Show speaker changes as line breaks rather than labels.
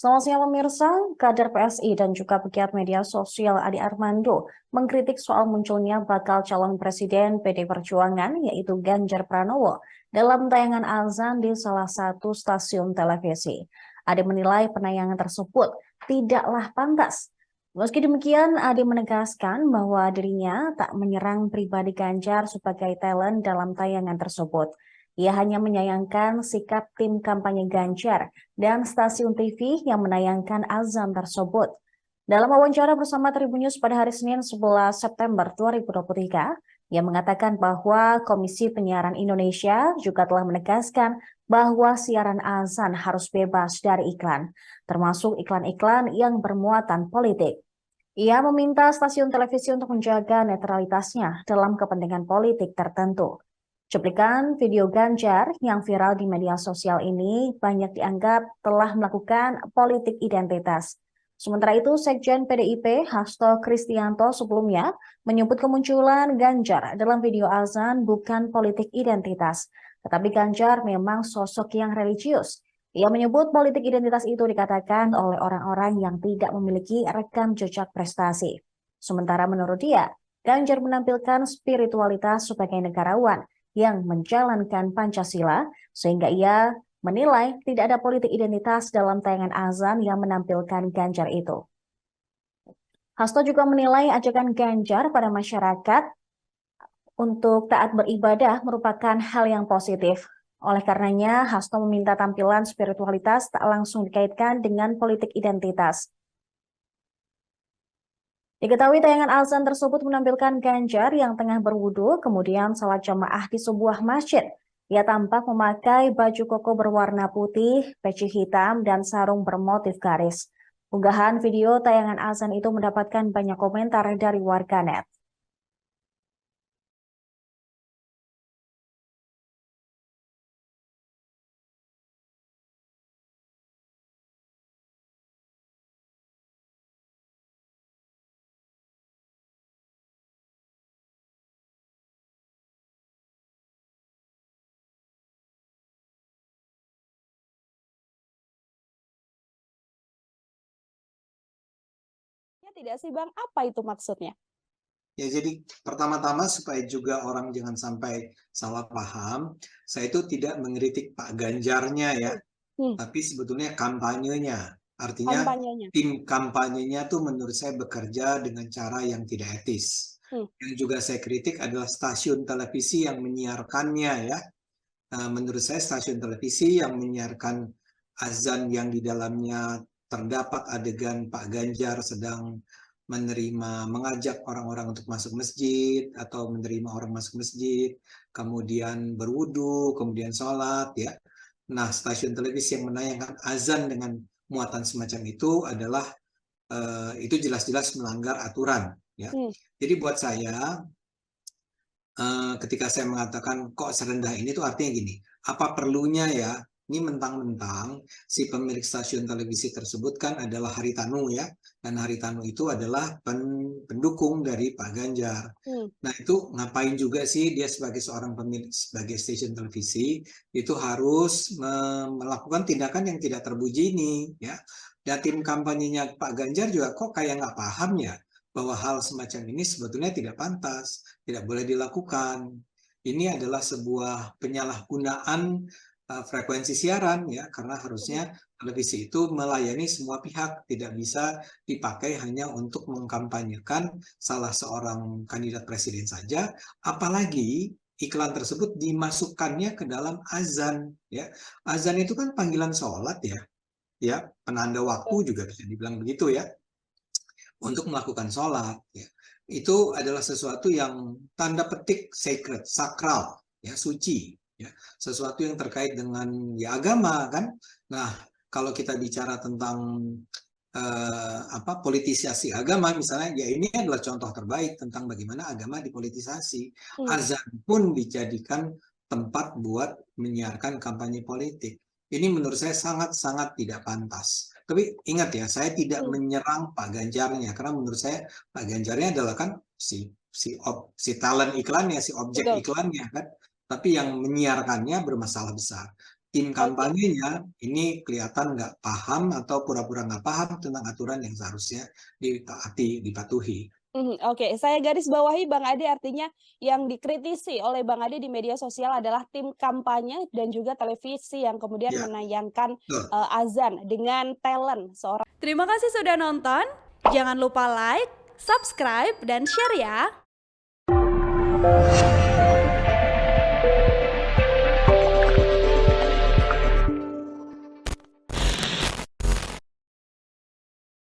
Selamat siang pemirsa, kader PSI dan juga pegiat media sosial Adi Armando mengkritik soal munculnya bakal calon presiden PD Perjuangan yaitu Ganjar Pranowo dalam tayangan azan di salah satu stasiun televisi. Adi menilai penayangan tersebut tidaklah pantas. Meski demikian, Adi menegaskan bahwa dirinya tak menyerang pribadi Ganjar sebagai talent dalam tayangan tersebut. Ia hanya menyayangkan sikap tim kampanye Ganjar dan stasiun TV yang menayangkan azan tersebut. Dalam wawancara bersama Tribun News pada hari Senin 11 September 2023, ia mengatakan bahwa Komisi Penyiaran Indonesia juga telah menegaskan bahwa siaran azan harus bebas dari iklan, termasuk iklan-iklan yang bermuatan politik. Ia meminta stasiun televisi untuk menjaga netralitasnya dalam kepentingan politik tertentu. Cuplikan video Ganjar yang viral di media sosial ini banyak dianggap telah melakukan politik identitas. Sementara itu, Sekjen PDIP Hasto Kristianto sebelumnya menyebut kemunculan Ganjar dalam video azan bukan politik identitas, tetapi Ganjar memang sosok yang religius. Ia menyebut politik identitas itu dikatakan oleh orang-orang yang tidak memiliki rekam jejak prestasi. Sementara menurut dia, Ganjar menampilkan spiritualitas sebagai negarawan yang menjalankan Pancasila, sehingga ia menilai tidak ada politik identitas dalam tayangan azan yang menampilkan Ganjar itu. Hasto juga menilai ajakan Ganjar pada masyarakat untuk taat beribadah merupakan hal yang positif. Oleh karenanya, Hasto meminta tampilan spiritualitas tak langsung dikaitkan dengan politik identitas. Diketahui tayangan azan tersebut menampilkan Ganjar yang tengah berwudu, kemudian salat jamaah di sebuah masjid. Ia tampak memakai baju koko berwarna putih, peci hitam, dan sarung bermotif garis. Unggahan video tayangan azan itu mendapatkan banyak komentar dari warganet.
Tidak sih Bang, apa itu maksudnya?
Ya, jadi pertama-tama supaya juga orang jangan sampai salah paham, saya itu tidak mengkritik Pak Ganjarnya ya, tapi sebetulnya kampanyenya. Artinya tim kampanyenya tuh menurut saya bekerja dengan cara yang tidak etis. Yang juga saya kritik adalah stasiun televisi yang menyiarkannya ya. Menurut saya stasiun televisi yang menyiarkan azan yang di dalamnya terdapat adegan Pak Ganjar sedang mengajak orang-orang untuk masuk masjid atau menerima orang masuk masjid, kemudian berwudu, kemudian sholat ya. Nah, stasiun televisi yang menayangkan azan dengan muatan semacam itu adalah itu jelas-jelas melanggar aturan ya. Jadi buat saya ketika saya mengatakan kok serendah ini tuh artinya gini, apa perlunya ya, ini mentang-mentang si pemilik stasiun televisi tersebut kan adalah Haritanu ya, dan Haritanu itu adalah pendukung dari Pak Ganjar. Nah itu ngapain juga sih dia sebagai seorang pemilik, sebagai stasiun televisi, itu harus melakukan tindakan yang tidak terpuji ini ya. Dan tim kampanyenya Pak Ganjar juga kok kayak nggak paham ya, bahwa hal semacam ini sebetulnya tidak pantas, tidak boleh dilakukan. Ini adalah sebuah penyalahgunaan frekuensi siaran ya, karena harusnya televisi itu melayani semua pihak, tidak bisa dipakai hanya untuk mengkampanyekan salah seorang kandidat presiden saja, apalagi iklan tersebut dimasukkannya ke dalam azan ya. Azan itu kan panggilan sholat ya, penanda waktu juga bisa dibilang begitu ya, untuk melakukan sholat ya. Itu adalah sesuatu yang tanda petik sacred, sakral ya, suci ya, sesuatu yang terkait dengan ya agama kan. Nah kalau kita bicara tentang politisasi agama misalnya, ya ini adalah contoh terbaik tentang bagaimana agama dipolitisasi. Azan pun dijadikan tempat buat menyiarkan kampanye politik. Ini menurut saya sangat-sangat tidak pantas. Tapi ingat ya, saya tidak menyerang Pak Ganjarnya, karena menurut saya Pak Ganjarnya adalah kan si talent iklannya, si objek iklannya kan. Tapi yang menyiarkannya bermasalah besar. tim kampanyenya ini kelihatan nggak paham atau pura-pura nggak paham tentang aturan yang seharusnya dipatuhi.
Oke, saya garis bawahi Bang Ade, artinya yang dikritisi oleh Bang Ade di media sosial adalah tim kampanye dan juga televisi yang kemudian
Ya,
menayangkan
betul.
azan dengan talent seorang. Terima kasih sudah nonton. Jangan lupa like, subscribe, dan share ya.